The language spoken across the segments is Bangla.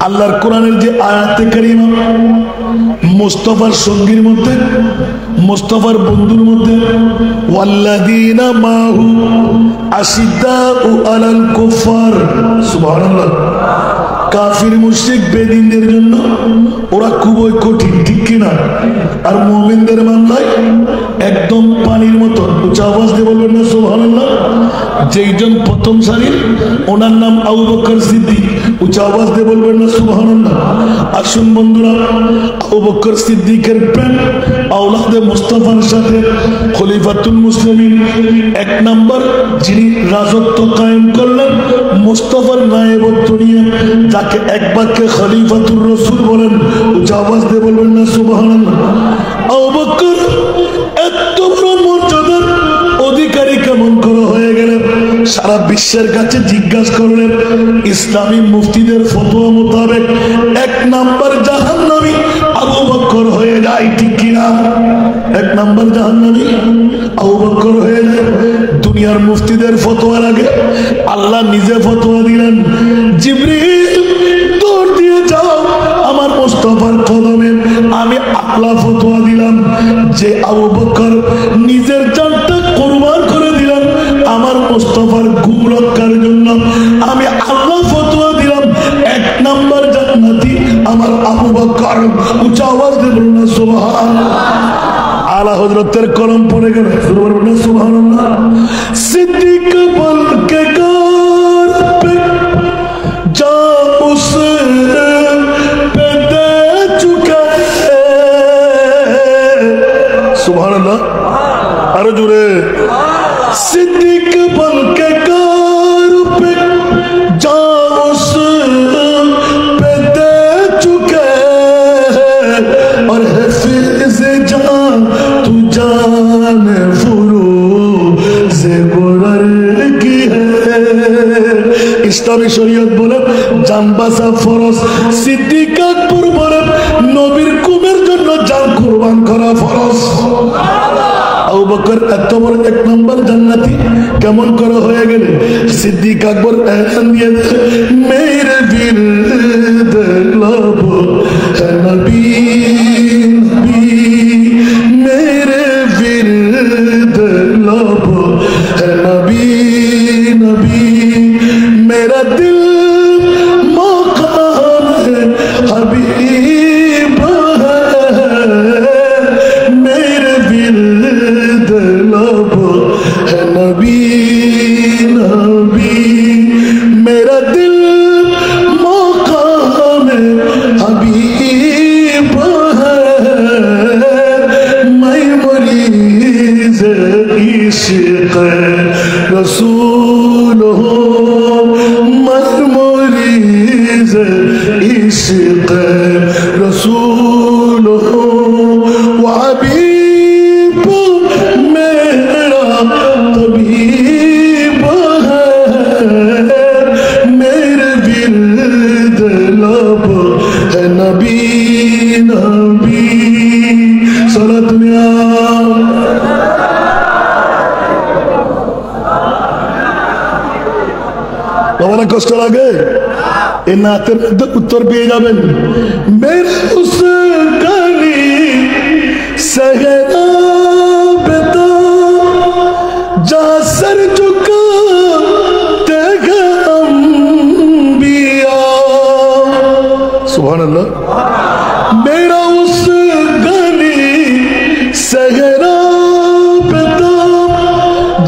আল্লাহর কোরআনের যে আয়াতে কারিমা মুস্তাফার সঙ্গীর মধ্যে, মুস্তাফার বন্ধুর মধ্যে, ওয়াল্লাযীনা মাহু আশিদ্দাউ আলাল কুফার, সুবহানাল্লাহ, কাফির মুশরিক বেদিনদের জন্য ওরা খুবই কঠিন, ঠিক কিনা? আর মুমিনদের মামলায় একদম পানির মতো। উচ্চ আওয়াজ দিয়ে বলবেন না সুবহানাল্লাহ। যেইজন প্রথম সারির ওনার নাম আবু বকর সিদ্দিক, উচ্চ আওয়াজ দিয়ে বলবেন না সুবহানাল্লাহ। আসুন বন্ধুরা, আবু বকর সিদ্দিকের প্রেম আওলাদে মুস্তাফার সাথে খলিফাতুল মুসলিমিন এক নাম্বার যিনি রাজত্ব কায়েম করলেন মুস্তাফার নায়েবত্ব নিয়ে, যাকে এক বাক্যে খলিফাতুর রাসূল বলেন, উচ্চ আওয়াজ দিয়ে বলবেন না সুবহানাল্লাহ। আবু বকর এত বড় মর্যাদার অধিকারী কেমন করে হয়ে গেলেন? সারা বিশ্বের কাছে জিজ্ঞাসা করলেন, ইসলামী মুফতিদের ফতোয়া মোতাবেক এক নাম্বার জাহান্নামী আবু বকর হয়ে যায়, ঠিক কিনা? এক নাম্বার জাহান্নামী আবু বকর হয়ে যায়। দুনিয়ার মুফতিদের ফতোয়ার আগে আল্লাহ নিজে ফতোয়া দিলেন, জিবরিল দৌড় দিয়ে যাও আমার মুস্তাফার কদমে। আমি আল্লাহ ফতোয়া দিলাম যে আবু বকর নিজের জানটা কুরবান করে দিলেন আমার মুস্তাফার ঘুম রক্ষার জন্য। আমি আল্লাহ ফতোয়া দিলাম এক নাম্বার জান্নাতি আমার আবু বকর। উচ্চ আওয়াজ দিয়ে বলুন না সুবহানাল্লাহ। আলা হযরতের কলম পড়ে গেল, সুবহানাল্লাহ। সিদ্দিক বলকে কার পে যা উসে पे दे चुका है, सुभानअल्लाह। अरे जुरे सिद्दीक बन के कार पे जा उस पे दे चुके हैं, और हफीज जान तू जान फुरूज़ गुरर की है। ইসলামী শরীয়ত বলে জানবাসা ফরজ, সিদ্দিক আকবর বলেন নবীর কুমের জন্য জান কুরবান করা ফরজ। আবু বকর এত বড় এক নম্বর জান্নাতি কেমন করে হয়ে গেলে? সিদ্দিক আকবর এলান দিয়ে মেরে বিরদ लब है नबी मेरे विरद लब है नबी नबी मेरा दिल मकाम है हबीब है मेरे विरद लब है नबी नबी मेरा दिल मकाम है हबीब है मैं मरीज़ इश्क़ रसूल हूँ मैं मरीज़ इश्क़ रसूल हूँ वो हबीब मेरा तबीब है मेरे विरद लब है नबी नबी सलात बाबा कष्ट लगे এই নাতের মধ্যে উত্তর পেয়ে যাবেন। মেরে উস গালি সেহরা বেতা যা সর ঝুকাতে গে अंबिया सुभान अल्लाह मेरा उस गाली सेहरा बेता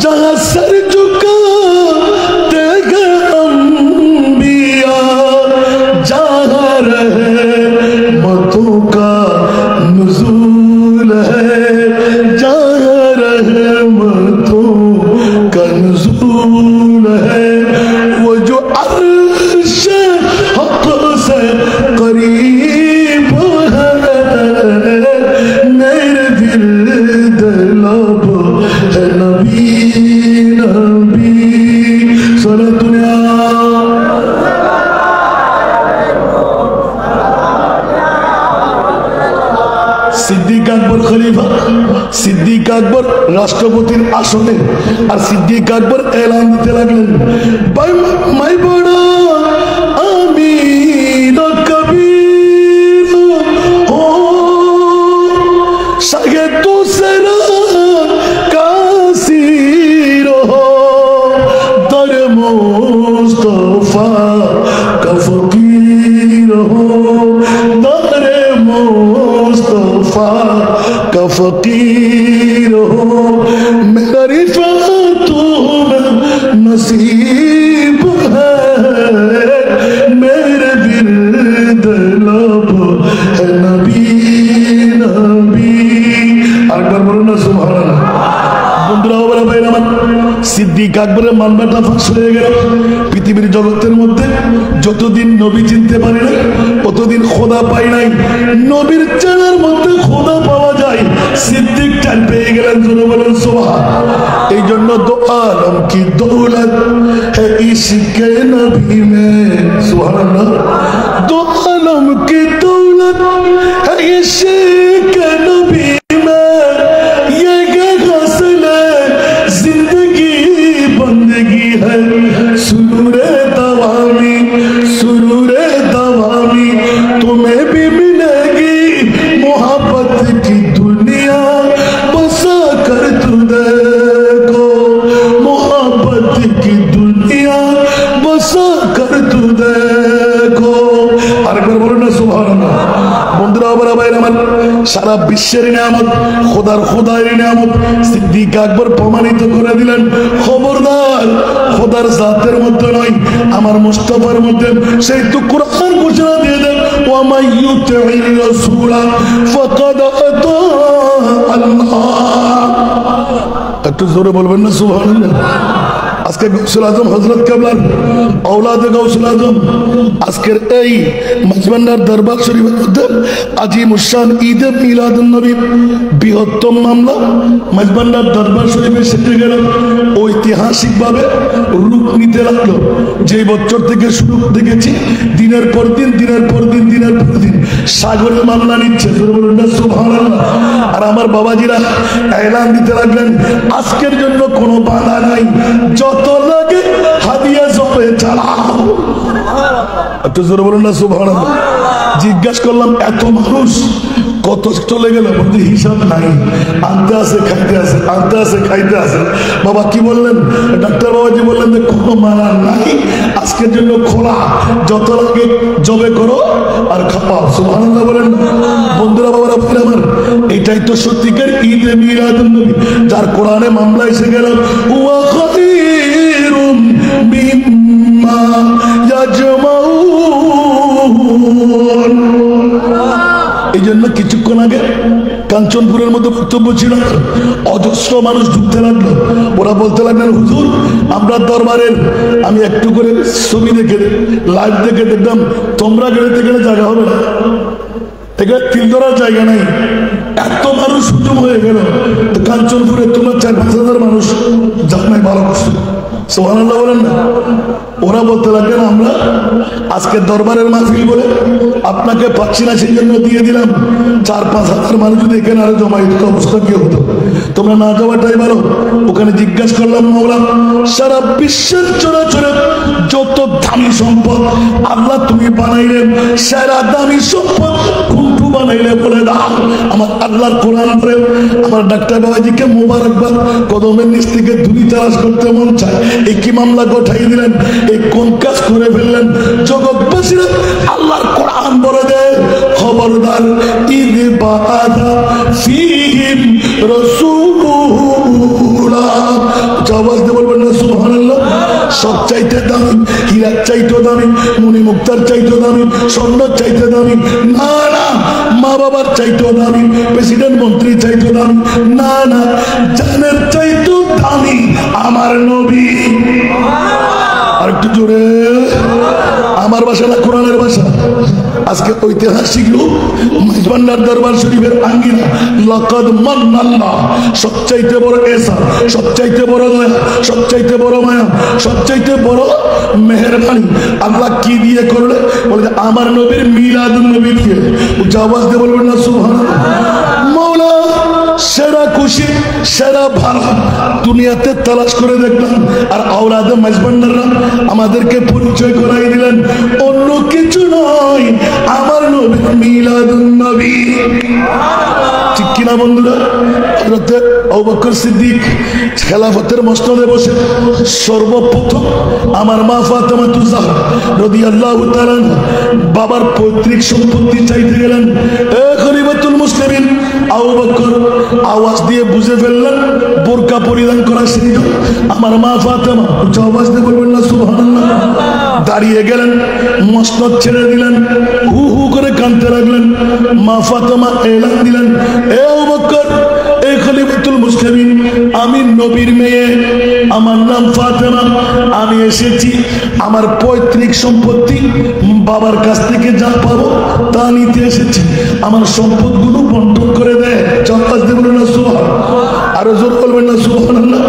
जहाँ सर झुकाते गे अंबिया जहाँ रहमतों का नुज़ूल है जहाँ रहमतों का नुज़ूल है वो जो अर्श हक़ से करीब है मेरे विरद लब है नबी नबी सलातुल्लाह সিদ্দিক আকবর খলিফা, সিদ্দিক আকবর রাষ্ট্রপতির আসনে, আর সিদ্দিক আকবর এলান দিতে লাগলেন, ভাই মাই বড় আমির সিদ্দিক আকবরের মামলাটা ফাঁস হয়ে গেল। পৃথিবীর জগতের মধ্যে যতদিন নবী চিনতে পারি না ততদিন খোদা পাই নাই। নবীর চেনার মধ্যে খোদা পাওয়া যায়, সিদ্দিক টান পেয়ে গেলেন। জোরে বলেন সুবহান। এই জন্য দো আলম কি দৌলত হ্যায় ইশকে নবী মে, সুবহানাল্লাহ। দো আলম কি দৌলত হ্যায় ইশকে নবী মে, ये गसल जिंदगी बंदगी है, सुरूरे दवामी तुम्हें भी मिलेगी मोहब्बत की दुनिया, बसा कर तू देखो मोहब्बत की दुनिया, बसा कर तू देखो। আরেকবার বলুন না সুবহানাল্লাহ। বন্ধুরা বাবা ভাইরা আমার, সারা বিশ্বের নিয়ামত খোদার নিয়ামত সিদ্দিক আকবর প্রমাণিত করে দিলেন। খবরদার খোদার জাতের মধ্যে নয়, আমার মুস্তাফার মধ্যে। সেই তো কোরআন ঘোষণা দিয়ে দেন, ওয়া মান ইউতি'র রাসূলা ফাকাদ আতা আল্লাহ। একটু জোরে বলবেন না সুবহানাল্লাহ। আজকে গাউসুল আজম হযরত কেবলার আওলাদে গাউসুল আজম আজকের এই মাঝবান্ডার দরবার শরীফের মধ্যে আজিমুশ শান ঈদে মিলাদুন নবী বৃহত্তম মামলা মাঝবান্ডার দরবার শরীফে সেটে গেল। ঐতিহাসিক ভাবে রূপ নিতে লাগলো। যে বছর থেকে শুরু দেখেছি দিনের পর দিন সাগরে মামলা নিচ্ছে। সুবহানাল্লাহ। আর আমার বাবাজিরা এলান দিতে লাগলেন, আজকের জন্য কোনো বাধা নাই, যত লাগে হাদিয়া জবে চালাও। একটু জোরে বলুন না সুবহানাল্লাহ। জিজ্ঞাসা করলাম এত মানুষ কত চলে গেল? বলতে হিসাব নাই, আনতে আসে খাইতে আসে, আনতে আসে খাইতে আসে। বাবা কি বললেন? ডাক্তার বাবাজি বললেন যে কোনো মানা নাই, আজকের জন্য খোলা, যত লাগে জবে করো আর খাপাও। সুবহানাল্লাহ বলেন। বন্ধুরা বাবারা ভাইরা আমার, এটাই তো সত্যিকার ঈদে মিলাদুন নবী, যার কোরআনে মামলা এসে গেল। ওয়া খায়রুম মিম্মা ইয়াজমাউন। এই জন্য কিছুক্ষণ আগে কাঞ্চনপুরের মধ্যে বক্তব্য ছিল, অজস্র মানুষ ঢুকতে লাগলো। ওরা বলতে লাগলেন, হুজুর আমরা দরবারের, আমি একটু করে ছবি দেখে লাইভ দেখে দেখলাম তোমরা গেলে গেলে জায়গা হবে না, এখানে তিল ধরার জায়গা নাই, এত মানুষ হুজুম হয়ে গেল। তো কাঞ্চনপুরে তোমার 4-5 হাজার মানুষ যাক নাই, ভালো করছো। সুবহানাল্লাহ বলেন না। ওরা বলতে লাগলেন, আমরা আজকে দরবারের মাহফিল বলে আপনাকে পাচ্ছি না, সেই জন্য দিয়ে দিলাম। 4-5 হাজার মানুষ যদি এখানে আরো জমা দিত অবস্থা কি হতো? তোমরা না যাওয়াটাই ভালো। ওখানে জিজ্ঞাসা করলাম, মওলা সারা বিশ্বের চরাচরে যত দামি সম্পদ আল্লাহ তুমি বানাইলেন, সেরা দামি সম্পদ কোনটু বানাইলে বলে দাও। আমার আল্লাহর কোরআন পড়ে আমার ডাক্তার বাবাজিকে মোবারকবাদ, কদমের নিচ থেকে ধুলি তালাশ করতে মন চায়। এই কি মামলা গোঠাই দিলেন, এই কোন কাজ করে ফেললেন? জগৎবাসীরা আল্লাহর কোরআন বলে দেয়, খবরদার ঈদ বাদা ফীহিম রাসূলুল্লাহ। আওয়াজ দিয়ে বলবেন না সুবহানাল্লাহ। সব চাইতে দামি, হীরার চাইতে দামি, মণি মুক্তার চাইতে দামি, স্বর্ণের চাইতে দামি না, না মা বাবার চাইতে দামি, প্রেসিডেন্ট মন্ত্রী চাইতে দামি না, না জানের চাইতে দামি আমার নবী। আর একটু জোরে, আমার ভাষা না কোরআনের ভাষা। আজকে ঐতিহাসিক রূপ মাইজবান্ডার দরবার শরীফের আঙ্গিনা, লাকাদ মান্নাল্লাহ, সবচাইতে বড় এহসান, সবচাইতে বড় দয়া, সবচাইতে বড় মায়া, সবচাইতে বড় মেহেরবানি আল্লাহ কি দিয়ে করলে? বলে আমার নবীর মিলাদুন নবী দিয়ে। আওয়াজ দিয়ে বলবেন না সুবহানাল্লাহ। মাওলা সেরা খুশি, সেরা ভালো দুনিয়াতে তালাশ করে দেখলাম। আর আওলাদে মাইজবান্ডাররা আমাদেরকে পরিচয় করাই দিলেন, অন্য কিছু নয়, আমার নবী মিলাদুন নবী। ঠিক কিনা বন্ধুরা? হযরত আবু বকর সিদ্দিক খেলাফতের মসনদে বসে সর্বপ্রথম আমার মা ফাতেমাতুজ জাহরা রাদিয়াল্লাহু তাআলা বাবার পৈতৃক সম্পত্তি চাইতে গেলেন। এ খলিফাতুল মুসলিমিন আবু বকর আওয়াজ দিয়ে বুঝে ফেললেন বোরকা পরিধান করা সেই আমার মা ফাতেমা। আওয়াজ দিয়ে বলবেন না সুবহানাল্লাহ। দাঁড়িয়ে গেলেন, মসনদ ছেড়ে দিলেন, হু হু করে কাঁদতে লাগলেন। মা ফাতেমা এলান দিলেন, এ আবু বকর খলিফাতুল মুসলিমিন, আমি নবীর মেয়ে, আমার নাম ফাতেমা, আমি এসেছি আমার পৈতৃক সম্পত্তি বাবার কাছ থেকে যা পাবো তা নিতে এসেছি, আমার সম্পদগুলো বন্টন করে দেয়। চম্পাস দেব না সুবহান, আরো জোর বলবেন না সুবহানাল্লাহ।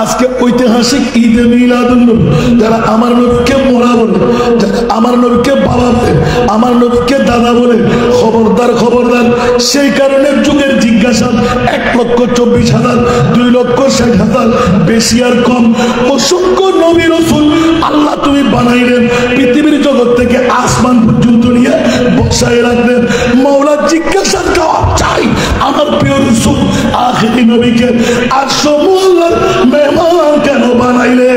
আজকে ঐতিহাসিক ঈদে মিলাদুন নবী, যারা আমার নবীকে মোরা বলে, যারা আমার নবীকে বাবা বলে, আমার নবীকে দাদা বলে, খবরদার খবরদার। সেই কারণে যুগের জিজ্ঞাসা 1,24,000, 2,60,000, বেশি আর কম অসংখ্য নবী রাসূল আল্লাহ তুমি বানাইলেন, পৃথিবীর জগৎ থেকে আসমান পর্যন্ত নিয়ে বসায় রাখলেন। মাওলা জিজ্ঞাসা জবাব চাই, আমার প্রিয় রাসূল আখিরি নবীকে আর সমুল্লার মেহমান কেন বানাইলে?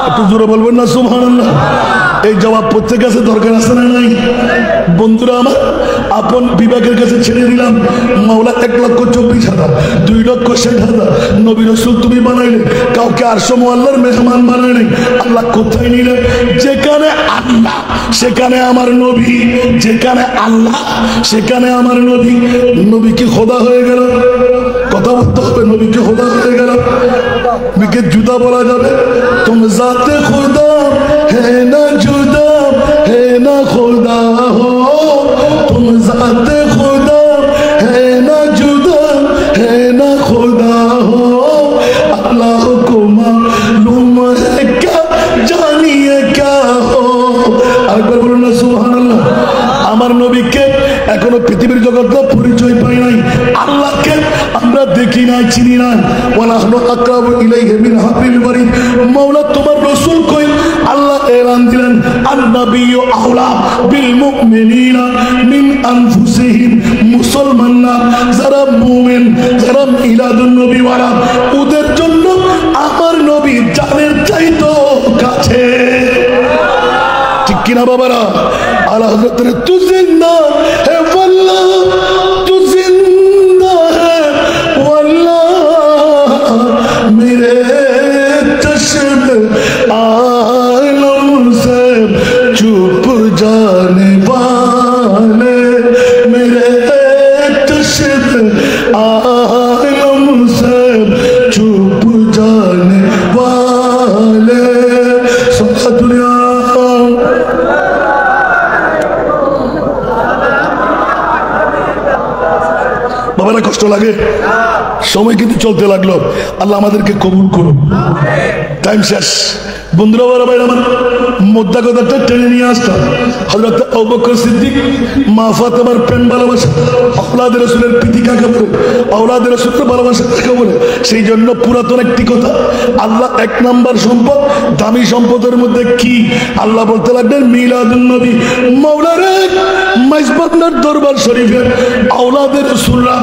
একটু জোরে বলবেন না সুবহানাল্লাহ। এই জবাব প্রত্যেক কাছে দরকার আছে না নাই? বন্ধুরা আমার, আপন বিভাগের কাছে ছেড়ে দিলাম। মাওলা 1,24,000, 2,60,000 নবী রাসূল তুমি বানাইলে, কাউকে আরশে মুআল্লার মেহমান বানাইলে। আল্লাহ কোথায় নিলে? যেখানে আল্লাহ সেখানে আমার নবী, যেখানে আল্লাহ সেখানে আমার নবী। নবী কি খোদা হয়ে গেল? কথা বলতে হবে, নবী কি খোদা হয়ে গেল? নবীকে জুদা বলা যাবে? তুমি জাতে খোদা है ना जुदा है ना खुदा हो, तुम जाते खुदा है ना जुदा है ना खुदा हो, अल्लाह को मालूम है क्या जानिए क्या हो। একবার বলুন না সুবহানাল্লাহ। আমার নবীকে এখনো পৃথিবীর জগৎ পরিচয় পাই নাই, আল্লাহকে আমরা দেখি নাই, চিনি নাই। ওয়ানাহনু আকরাবু ইলাইহি মিন হাবলিল ওয়ারিদ। মাওলা তোমার রাসূল কই? আল্লাহ এলান দিলেন, আন-নাবিয়্যু আওলা বিল মুমিনিনা মিন আনফুসিহিম। মুসলমানরা যারা মুমিন, যারা মিলাদুন নবী ওয়ালা, ওদের জন্য আমার নবী জানের চাইতো কাছে। ঠিক কিনা বাবারা? আলা হযরত তু জিন্দা হে ওয়াল্লাহ, তু জিন্দা হে ওয়াল্লাহ, মেরে চশম आलम से चुप जाने वाले, मेरे चश्म आलम से चुप जाने वाले। सारा दुनिया বাবারা কষ্ট লাগে, সময় কিন্তু চলতে লাগলো। আল্লাহ আমাদেরকে কবুল করুন। টাইম শেষ। বন্ধুরা ভাই, আমার মোদ্দা কথাটা টেনে নিয়ে আসতাম। হযরত আবু বকর সিদ্দিক, মা ফাতেমার প্রেম ভালোবাসা, আওলাদ রাসূলের প্রীতি কাকে বলে, আওলাদ রাসূলের ভালোবাসা কাকে বলে? সেই জন্য পুরাতন একটি কথা, আল্লাহ 1 নাম্বার সম্পদ, দামি সম্পদের মধ্যে কি? আল্লাহ বলতে লাগলেন মিলাদুন নবী। মাওলারে মাইজবান্নার দরবার শরীফে আওলাদের রাসূলরা,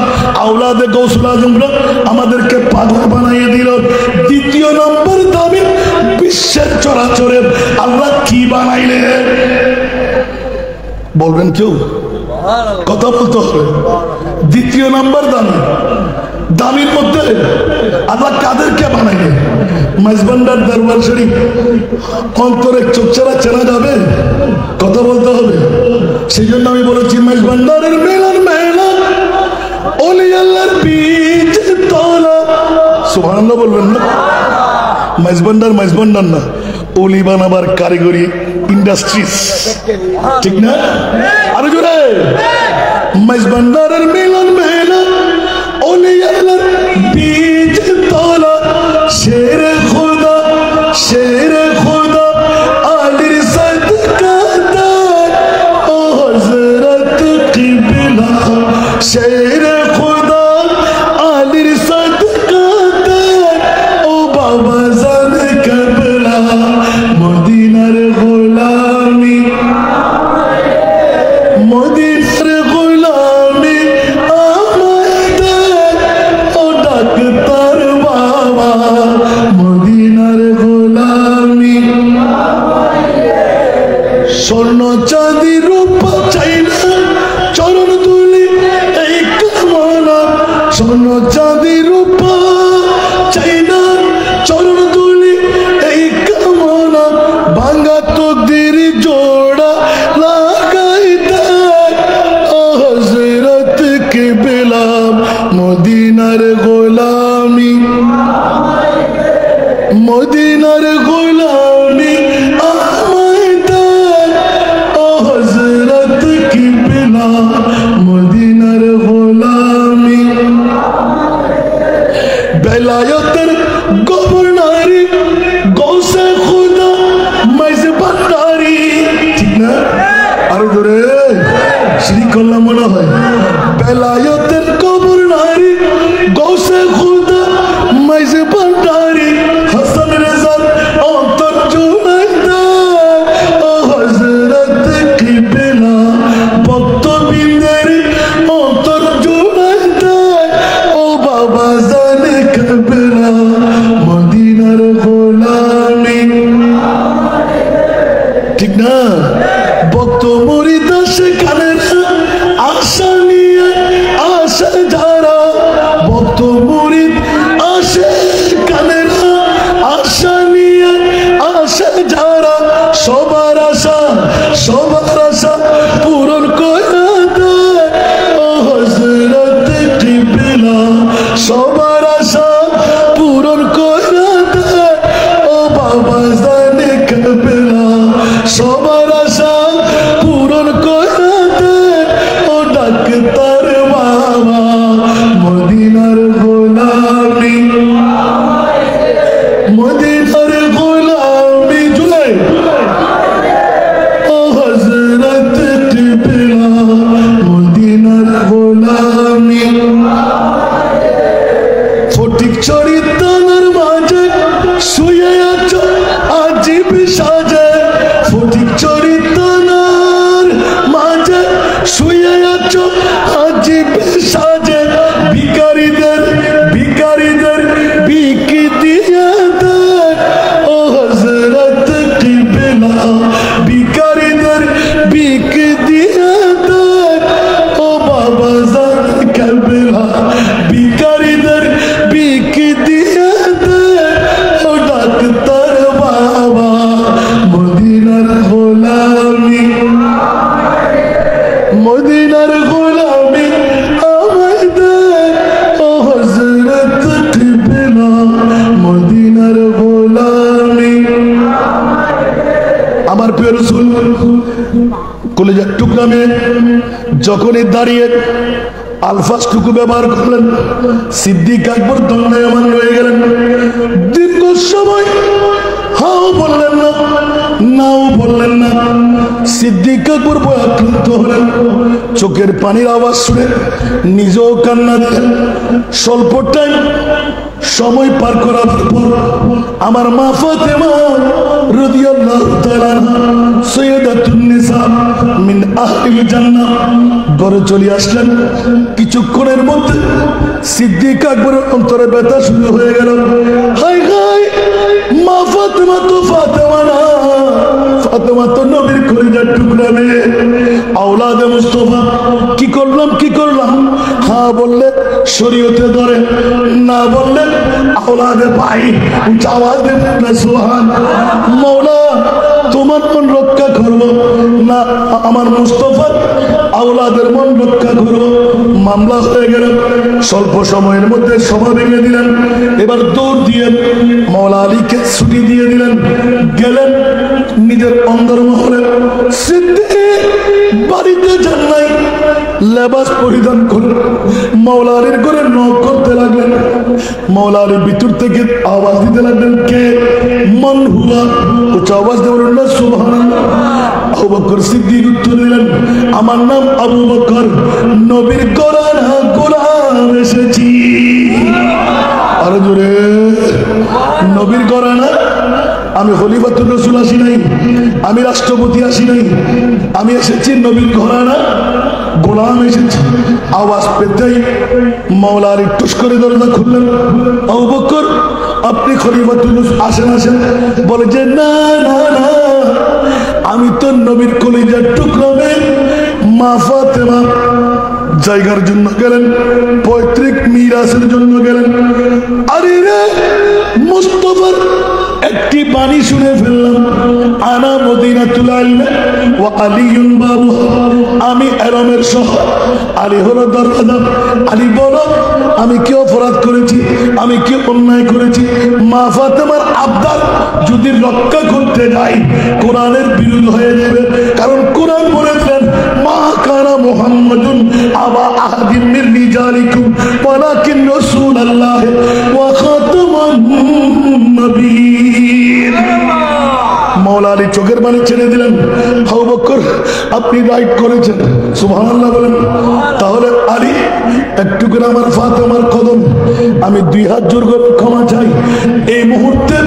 আওলাদে গাউসুল আজমরা আমাদেরকে পাগল বানিয়ে দিল। দ্বিতীয় নম্বর দামি বিশ্বের চরাচরে আল্লাহ কি বানাইলে? বলবেন কেউ? কথা বলতে হবে। দ্বিতীয় নাম্বার দামি, দামির মধ্যে আল্লাহ কাদেরকে বানাইলে? মাইজবান্ডার দরবার শরীফ অন্তরে চোখ ছাড়া চেনা যাবে? কথা বলতে হবে। সেই জন্য আমি বলেছি মাইজবান্ডারের মিলন মেলা, ওলি আল্লাহর বীজ তলা। সুবহানাল্লাহ বলবেন না? মাইজবান্ডার মাইজবান্ডার না, ওলি বানাবার কারিগরি ইন্ডাস্ট্রিজ, ঠিক না? আরো জোরে। মাইজবান্ডারের মিলন মেলা, ওলি আল্লাহর বীজ তলা, শেরে খোদা, শেরে খোদা, আলির সদকাদার, ও হযরত কিবলা, শেরে খোদা, আলির সদকাদার, ও বাবা জান কাবলা, মদিনার গোলামি, মদিনার গোলামি আমাদের, ও ডাক্তার বাবা, মদিনার গোলামি। স্বর্ণ চাঁদি রূপা চাই না, চরণ তুলি এই কামনা। স্বর্ণ চাঁদি রূপা চাই না, চরণ তুলি এই কামনা। ভাঙ্গা তকদির জোড়া লাগাই দেয়, ও হযরত কিবলা, ভক্ত মুরিদ সেখানে আশা নিয়ে আসে যারা, ভক্ত মুরিদ আসে কানে আশা নিয়ে আসে যারা, সবার আশা পূরণ করে দেয় ও হযরত কিবলা, সবার আশা পূরণ করে দেয় ও বাবা জানে কিবলা, সবার আশা পূরণ করে দেয় ও ডাক্তার বাবা। মদিনার গোলামি, মদিনার গোলামি জুলাই ও হযরত কিবলা, মদিনার গোলামি। ফটিক চরিত্রের মাঝে শুয়ে আছো আজিব সাজে, ফটিক চরিত্রের মাঝে শুয়ে আছো আজিব সাজে, ভিখারিদের ভিক দিয়ে দেয় ও হযরত কিবলা, ভিখারিদের ভিক দিয়ে দেয় ও বাবা জান কিবলা, ভিখারিদের ভিক দিয়ে দেয় ও ডাক্তার বাবা। মদিনার গোলামি, মদিনার গোলামি আমায় দেয় ও হযরত কিবলা, মদিনার গোলামি। আমার প্রিয় রাসূল কলেজার টুকরা মেয়ে যখনই দাঁড়িয়ে আলফাজটুকু ব্যবহার করলেন, সিদ্দিক আকবর দণ্ডায়মান রয়ে গেলেন। দীর্ঘ সময় হাও বললেন না, নাও বললেন না। সিদ্দিক আকবর ভয়াক্রান্ত হলেন, চোখের পানির আওয়াজ শুনে নিজেও কান্না দিলেন। স্বল্প টাইম সময় পার করার পর আমার মা ফাতেমা রাদিয়াল্লাহু তাআলা সাইয়্যিদাতুন নিসা মিন আহলিল জান্নাহ ঘরে চলে আসলেন। কিছুক্ষণের মধ্যে সিদ্দিক আকবরের অন্তরে ব্যথা শুরু হয়ে গেল। হায় হায়, মা ফাতেমা তো ফাতেমা না, ফাতেমা তো নবীর কলিজার টুকরা মেয়ে, আওলাদে মুস্তাফা। কি করলাম? হ্যাঁ বললে শরীয়তে ধরে, না বললে আওলাদে পাই। আওয়াজ দেবেন না সুবহান। মওলা তোমার মন রক্ষা করবো না, আমার মুস্তাফার আওলাদের মন রক্ষা করবো। মামলা হয়ে গেল। স্বল্প সময়ের মধ্যে সভা ভেঙে দিলেন। এবার দৌড় দিয়ে মওলা আলীকে ছুটি দিয়ে দিলেন। গেলেন নিজের অন্দরমহলে। সিদ্দিক বাড়িতে যান নাই, লেবাস পরিধান করে মওলা আলীর ঘরে নক করতে লাগলেন। মওলা আলী ভিতর থেকে আওয়াজ দিতে লাগলেন, কে? মান হুয়া? উচ্চ আওয়াজ দিয়ে বললেন না সুবহানাল্লাহ। আবু বকর সিদ্দিক উত্তর দিলেন, আমার নাম আবু বকর, নবীর গোলাম এসেছি। আরো জোরে, নবীর ঘরানা। আমি খলিফাতুর রাসূল আসি নাই, আমি রাষ্ট্রপতি আসি নাই, আমি এসেছি নবীর ঘরানা, গোলাম এসেছি। আওয়াজ পেতেই মওলা আলী টুস করে দরজা খুললেন। আবু বকর, আপনি খলিফাতুর রাসূল, আসেন। বলে যে না না না, আমি তো নবীর কলিজার টুকরা মেয়ে মা ফাতেমা। জায়গার জন্য গেলেন, পৈতৃক মিরাসের জন্য গেলেন। আরে রে, মুস্তাফার একটি বাণী শুনে ফেললাম, আনা মদিনাতুল ইলম ওয়া আলিয়ুন বাবু। আমি এলমের শহর, আলী হলো দরজা। আলী বলো, আমি কি অপরাধ করেছি? আমি কি অন্যায় করেছি? মা ফাতেমার আবদার যদি রক্ষা করতে যাই কোরআনের বিরোধ হয়ে যাবে। কারণ কোরআন বলেছেন, মা কানা মুহাম্মাদুন আবা আহাদিন মির রিজালিকুম ওয়ালাকিন রাসূলুল্লাহ ওয়া খাতামান নবিয়্যিন। মওলা আলী চোখের পানি ছেড়ে দিলেন। আবু বকর, আপনি রাইট করেছেন, সুবহানাল্লাহ বলেন। তাহলে আলী, একটু করে আমার ফাতেমার কদম আমি 2 হাত জোর করে ক্ষমা চাই। এই মুহূর্তে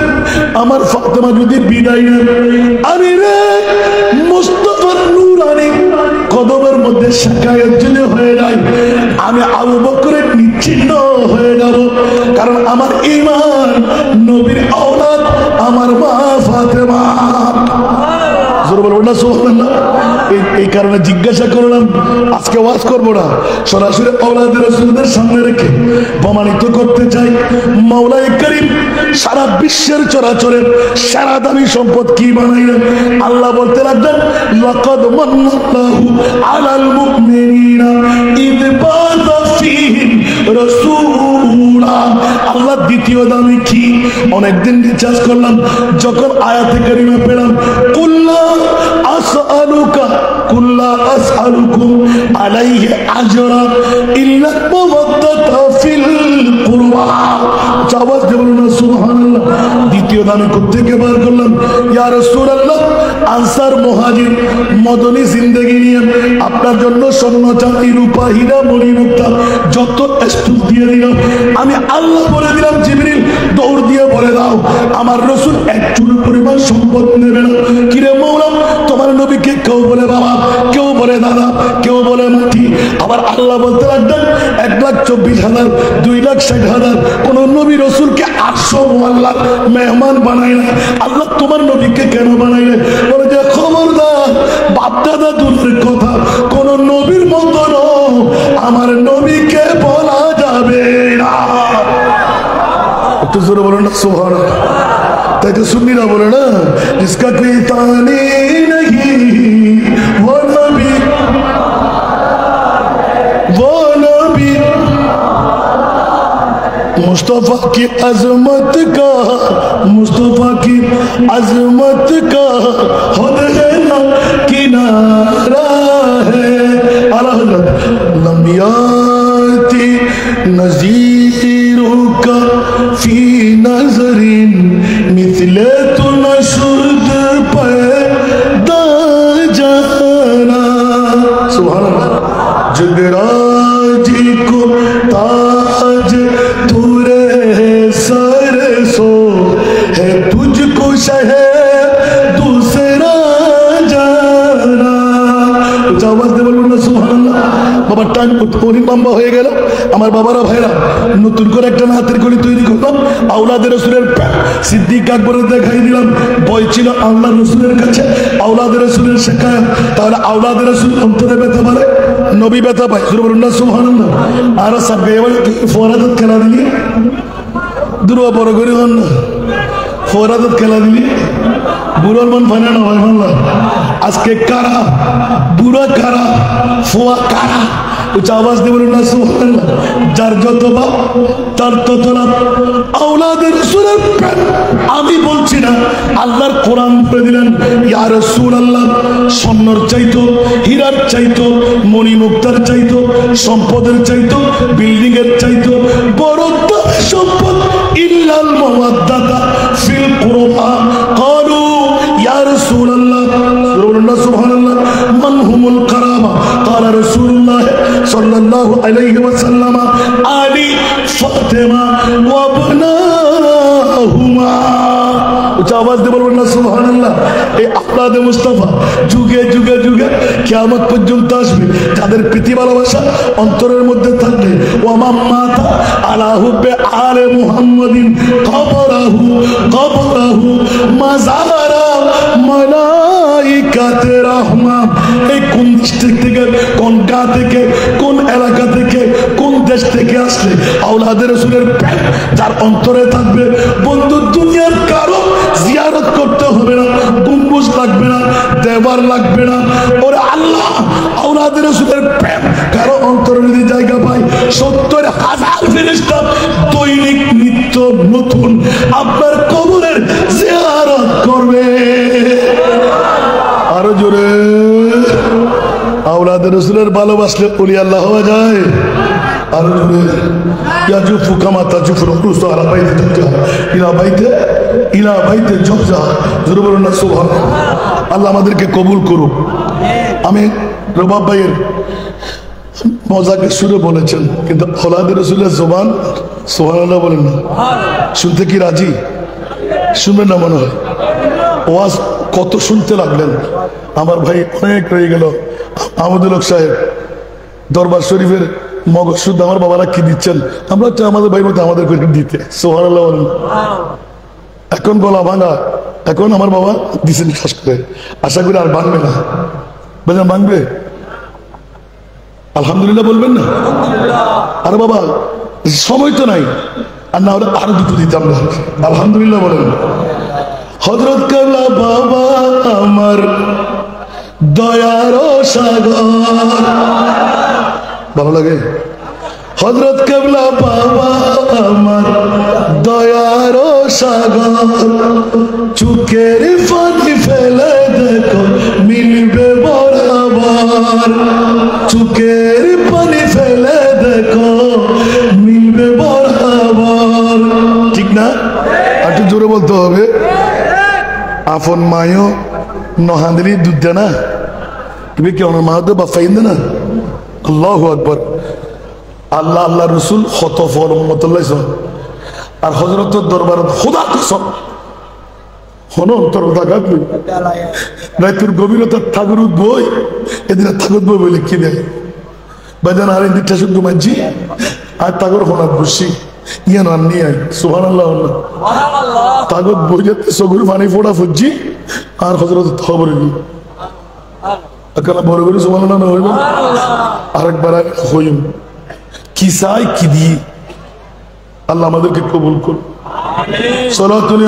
আমার ফাতেমা যদি বিদায় নেন, আরে রে, মুস্তাফার নূরানি কদমের মধ্যে শাকায়াত যদি হয়ে যায়, আমি আবু বকরের নিশ্চিন্ন হয়ে যাব। কারণ আমার ঈমান নবীর আওলাদ, আমার মা ফাতেমা। জোরে বলবো না সুবহানাল্লাহ। এই কারণে জিজ্ঞাসা করলাম, আজকে ওয়াজ করবো না, সরাসরি আওলাদ রাসূলদের সামনে রেখে প্রমাণিত করতে চাই মাওলাই করিম সারা বিশ্বের চরাচরের সারা দামি সম্পদ কি বানাইলেন। আল্লাহ বলতে লাগলেন, লাকাদ মান্নাল্লাহু আলাল মুমিনিনা ইয বা'আসা ফীহিম রাসূলা। আল্লাহ দ্বিতীয় দামি কি? অনেকদিন রিচার্জ করলাম, যখন আয়াতে কারিমা পেলাম, কুল্লা আসআলুকা কুল্লা আসআলুকুম আলাইহি আজরা ইল্লা মাওয়াদ্দাতা ফিল কুরবা। আওয়াজ দিয়ে বলুন না সুবহানাল্লাহ। দ্বিতীয় দামি কোত্থেকে বার করলাম? ইয়া রাসূলুল্লাহ, আনসার মুহাজির মদনী জিন্দেগি নিয়ে আপনার জন্য স্বর্ণ চাঁদি রূপা হীরা মণি মুক্তা যত এস্টুস দিয়ে দিলাম, আমি আল্লাহ বলে দিলাম জিবরিল দৌড় দিয়ে বলে দাও আমার রাসূল এক চুল পরিমাণ সম্পদ নেবে না। কিরে মওলা, তোমার নবীকে কেউ বলে বাবা, কেউ বলে দাদা, কেউ বলে মাটি। আবার আল্লাহ বলতে লাগলেন 1,24,000 2,60,000 কোন নবী রাসূলকে 800 মোয়াল্লার মেহমান বানায় না। আল্লাহ তোমার নবীকে কেন বানাইলে? বলে যে খবরদার, বাপ দাদা দূরের কথা, কোন নবীর মতো আমার নবীকে বলা যাবে না। একটু জোরে বলো না সুবহানাল্লাহ। তাই তো সুন্নিরা বলে না, जिसका कोई ताने नहीं वो नबी मुस्तफा की अजमत का, मुस्तफा की अजमत का खुद है ना किनारा है। लम्बियाती नज़ीरों का फी नजरिन मिथले तो नशुद पैदा जाना। सुभान अल्लाह। जगराजी को ताज तुरे सर सो है, तुझको शहर दूसरा जाना। आवाज दे बोलুন না সুবহানাল্লাহ। বাবার টাইম অনেক লম্বা হয়ে গেল। আমার বাবারা ভাইরা, নতুন করে একটা নাতের কলি তৈরি করলাম, আওলাদের রাসূলের সিদ্দিক আকবরের দেখাই দিলাম। বই ছিল আল্লাহর রাসূলের কাছে, আওলাদের রাসূলের শেখায়। তাহলে আওলাদের রাসূল অন্তরে ব্যথা পারে, নবী ব্যথা পায়। জোরে বলুন না সুবহানাল্লাহ। আর সাবে এবার ফরাদত খেলা দিলি, দুরুয়া বড় করে হন না, ফরাদত খেলা দিলি বুড়োর মন ফানে না হয়। আল্লাহ আজকে কারা বুড়া, কারা ফোয়া, কারা উচ্চ আওয়াজ দিয়ে বলুন না সুবহানাল্লাহ। যার যত বাপ তার তত লাভ। আওলাদের রাসূলের প্রেম আমি বলছি না, আল্লাহর কোরআন পড়ে দিলেন, ইয়া রাসূলুল্লাহ স্বর্ণর চাইতো, হীরার চাইতো, মণি মুক্তার চাইতো, সম্পদের চাইতো, বিল্ডিং এর চাইতো বড় সম্পদ ইল্লাল মাওয়াদ্দাতা ফিল কুরবা। ক্বালু ইয়া রাসূলুল্লাহ, বলুন না সুবহানাল্লাহ। মান হুমুল কারামা? ক্বালা রাসূলুল্লাহ সাল্লাল্লাহু আলাইহি ওয়াসাল্লাম আলী ফাতেমা ওয়া ইবনাহুমা। উচ্চ আওয়াজ দিয়ে বলুন না সুবহানাল্লাহ। এই আওলাদে মুস্তাফা যুগে যুগে যুগে কিয়ামত পর্যন্ত আসবে, যাদের প্রীতি ভালোবাসা অন্তরের মধ্যে থাকবে। ওয়া মান মাতা আলা হুব্বে আলে মুহাম্মাদিন কবরাহু কবরাহু মাযারা মালাইকাতে রাহমা। এই কোন ডিস্ট্রিক্ট থেকে, কোন গাঁ থেকে, কোন এলাকা থেকে, কোন দেশ থেকে আসলে আওলাদের রাসূলের প্রেম যার অন্তরে থাকবে, বন্ধু দুনিয়ার কারো জিয়ারত করতে হবে না, গম্বুজ লাগবে না, দেওয়ার লাগবে না। ওরে আল্লাহ, আওলাদের রাসূলের প্রেম কারো অন্তরে যদি জায়গা পায়, 70,000 ফেরেশতা দৈনিক নিত্য নতুন আপনার কবরের জিয়ারত করবে। আরো জোরে। আওলাদের রাসূলের ভালোবাসলে ওলি আল্লাহ হওয়া যায়। আরো জোরে। ইয়াজুফু কামা তাজুফু রুসু আলা বাইতি তাজা ইলা বাইতে জবজা। জোরে বলুন না সুবহানাল্লাহ। আল্লাহ আমাদেরকে কবুল করুক। আমি রবাব ভাইয়ের মজাকে সুরে বলেছেন, কিন্তু আওলাদের রাসূলের জবান সুবহানাল্লাহ বলেন না। শুনতে কি রাজি? শুনবেন না মনে হয়। ওয়াজ কত শুনতে লাগলেন। আমার ভাই অনেক রয়ে গেল। আহমদুল হক সাহেব দরবার শরীফের মগজ শুদ্ধ আমার বাবারা কি দিচ্ছেন, আমরা চাই আমাদের ভাই মতো আমাদের দিতে। সুবহানাল্লাহ বলেন। এখন গলা ভাঙা এখন আমার বাবা দিচ্ছেন শ্বাস করে, আশা করি আর ভাঙবে না। বলছেন ভাঙবে? আলহামদুলিল্লাহ বলবেন না? আরে বাবা সময় তো নাই, আর না হলে আরো দুটো দিতাম না। আলহামদুলিল্লাহ বলেন। হযরত কেবলা বাবা আমার দয়ার সাগর, ভালো লাগে? হযরত কেবলা বাবা আমার দয়ার সাগর, চুকের পানি ফেলে দেখো মিলবে বরাবর, চুকের পানি ফেলে দেখো মিলবে বরাবর। ঠিক না? একটু জোরে বলতে হবে। আপন মায়ও নহান্দি দুধ দেয় না, তুমি কি ওনার মা তো বাফাইন দে না। আল্লাহু আকবার। আল্লাহ আল্লাহ রসুল হত ফরমতুল্লাহ আর হযরতের দরবারত খোদা কসম হন অন্তর দাগাত বই রাইতুর গভীরতা থাগরুত বই এদিন থাগত বই বলে কি দেয় বাজান আর দিকটা শুধু মাঝি আর তাগর হনাত বসি ইয়ান আর নিয়ে আই সুবহানাল্লাহ। তাগত বই যাতে সগুর পানি ফোড়া ফুজি আর হযরত খবর কি আকালা বড় করে সুবহানাল্লাহ না হইবে আরেকবার হইম কি চাই কি দিয়ে আল্লাহ আমাদেরকে কবুল করুন। সালাতুল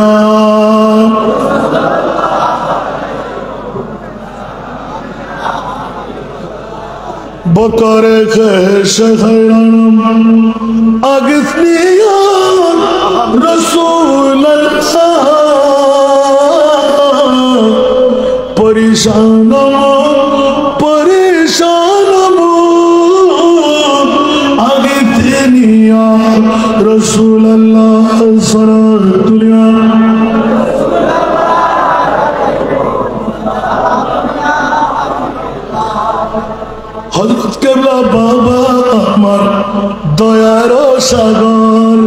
বকরে খেশে খৈরান আগসনি ইয়া রাসূলুল্লাহ পরিশান পরিশান আগসনি ইয়া রাসূলুল্লাহ সালাতুল ইয়া হযরত কেবলা বাবা আমার দয়ার সাগর,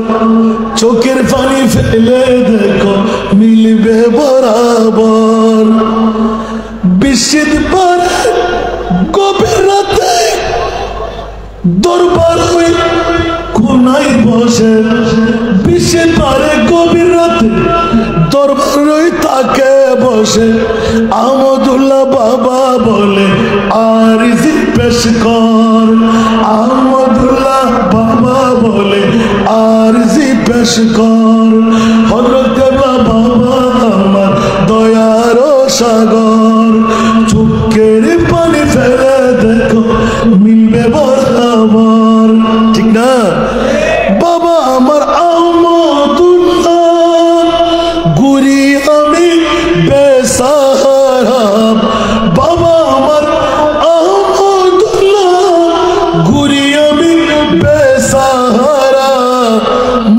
চোখের পানি ফেলে দেখো মিলবে বরাবর, বিশিদ পারে গভীর রাতে দরবার হই কোনায় বসে, বিশিদ পারে গভীর রাতে দরবার হই তাকে বসে, আহমদুল্লাহ বাবা বলে আরজি পেশ কর, আহমদুল্লাহ বাবা বলে আরজি পেশ কর, হযরত কেবলা বাবা আমার দয়ার সাগর, চোখের পানি ফেলে দেখো মিলবে বরাবর। ঠিক না? বাবা আমার আহমদুল্লাহ গুরি আমি বেসাহারা, বাবা আমার আহমদুল্লাহ গুরি আমি বেসাহারা,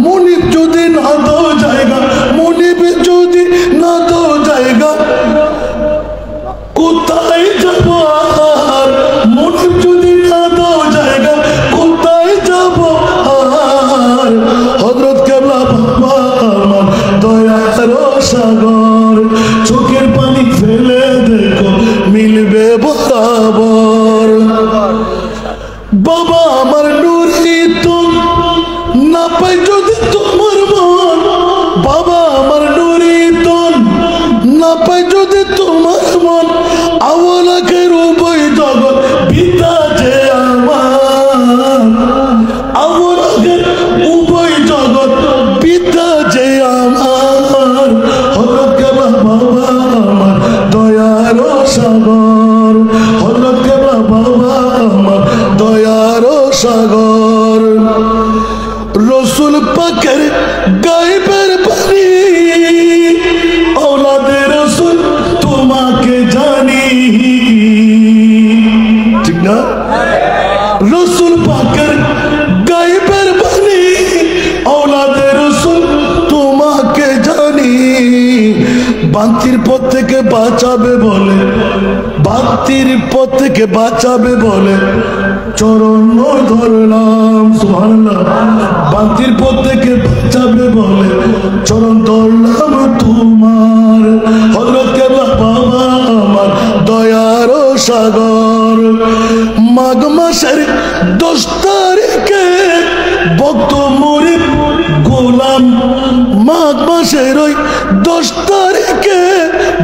মুনিব যদি না দো জায়গা, মুনিব যদি না দো জায়গা কোথায় যাব আর, মুনিব যদি না দো জায়গা কোথায় যাব আর, হযরত কেবলা বাবা আমার দয়ার সাগর, চোখের পানি ফেলে দেখো মিলবে বরাবর, বাবা আমার নুরি তুম না পাই যদি তোমার মন, বাবা আমার নুরি তুম না পাই যদি তোমার মন, আওয়ালাকের উভয় জগৎ পিতা যে আমার, আওয়ালাকের উভয় জগৎ পিতা যে আমার, হযরত কেবলা বাবা আমার দয়ার সাগর, হযরত কেবলা বাবা আমার দয়ার সাগর, রসুল পাকের গায়েবের বাণী औलादे रसूल তোমাকে জানি। ঠিক না? রসুল পাকের গায়েবের বাণী औलादे रसूल তোমাকে জানি, বান্তির পথ থেকে বাঁচাবে বলে, বান্তির পথ থেকে বাঁচাবে বলে চরণ ধরলাম, সুবহানাল্লাহ, বান্তির পথ থেকে বাঁচাবে বলে চরণ ধরলাম তোমার, হযরত কেবলা বাবা আমার দয়ার সাগর, মাঘ মাসের 10 তারিখে ভক্ত মুরিদ গোলাম মাঘ মাসের ওই 10 তারিখে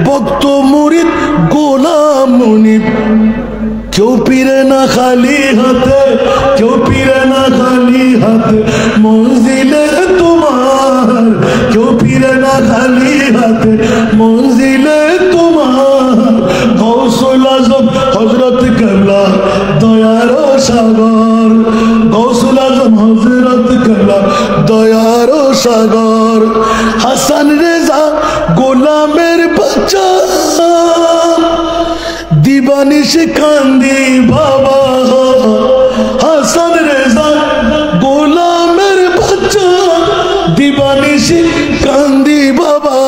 ভক্ত মুরিদ গোলাম মুনিব কেউ ফিরে না খালি হাতে, কেউ ফিরে না খালি হাতে মঞ্জিলে তোমার, কেউ ফিরে না খালি হাতে মঞ্জিলে তোমার। গৌসুল আজম হযরত কেবলা দয়ার সাগর, গৌসুল আজম হযরত কেবলা দয়ার সাগর। হাসান রেজা গোলামের বাচ্চা দিবানিশি কান্দি বাবা, হাসান রেজা গোলামের বাচ্চা দিবানিশি কান্দি বাবা।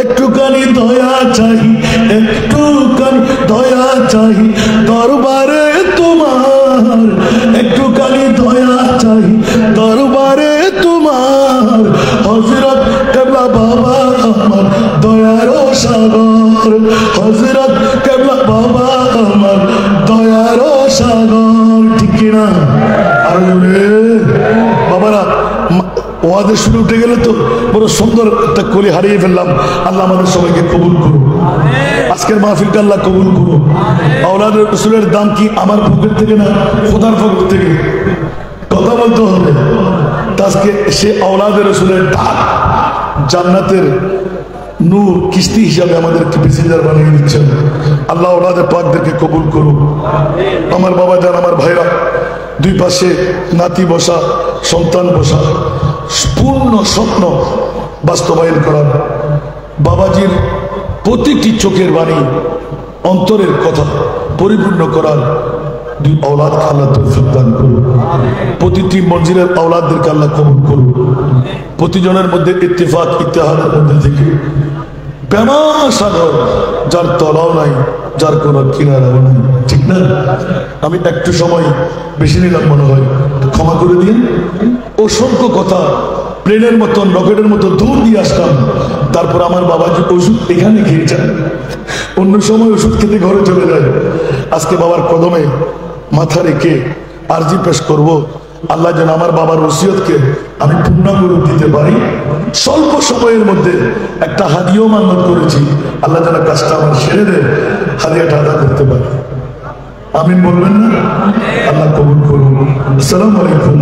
একটুখানি দয়া চাই, একটুখানি দয়া চাই দরবারে তোমার, একটুখানি দয়া চাই দরবারে তোমার। হযরত কেবলা বাবা আমার দয়ার সাগর, হযরত কেবলা বাবা আমার দয়ার সাগর। ঠিক কিনা? আর বাবারা ওয়াদের শুরু উঠে গেলে তো বড় সুন্দর একটা কলি হারিয়ে ফেললাম। আল্লাহ আমাদের সবাইকে কবুল করুন, আজকের মাহফিলটা আল্লাহ কবুল করুন। আওলাদের রাসূলের দাম কি আমার পকেট থেকে না, খোদার পকেট থেকে? কথা বলতে হবে। আজকে সে আওলাদের রাসূলের ডাক জান্নাতের নূর কিস্তি হিসাবে আমাদেরকে প্যাসেঞ্জার বানিয়ে দিচ্ছেন। আল্লাহ ওনাদের পাকদেরকে কবুল করুন। আমার বাবা জান, আমার ভাইরা, দুই পাশে নাতি বসা, সন্তান বসা, পূর্ণ স্বপ্ন বাস্তবায়ন করার, বাবাজির প্রতিটি চোখের বাণী, অন্তরের কথা পরিপূর্ণ করার দুই আওলাদকে আল্লাহ তৌফিক দান করুন। প্রতিটি মঞ্জিলের আওলাদদেরকে আল্লাহ কবুল করুন। প্রতিজনের মধ্যে ইত্তেফাক ইত্তেহাদের মধ্যে থেকে প্রেমাসাগর যার তলাও নাই, যার কোনো কিনারাও নাই। ঠিক না? আমি একটু সময় বেশি নিলাম মনে হয়, ক্ষমা করে দিন। অসংখ্য কথা প্লেনের মতন, রকেটের মতো দূর দিয়ে আসলাম। তারপর আমার বাবাজি ওষুধ এখানে খেয়েছেন, অন্য সময় ওষুধ খেতে ঘরে চলে যায়। আজকে বাবার কদমে মাথা রেখে আরজি পেশ করব, আল্লাহ যেন আমার বাবার ওসিয়তকে আমি পূর্ণাঙ্গ দিতে পারি। স্বল্প সময়ের মধ্যে একটা হাদিয়াও মান্যত করেছি, আল্লাহ যেন কাজটা আমার সেরে দেয়, হাদিয়াটা আদা করতে পারি। আমিন বলবেন না? আল্লাহ কবুল করুন। আসসালামু আলাইকুম।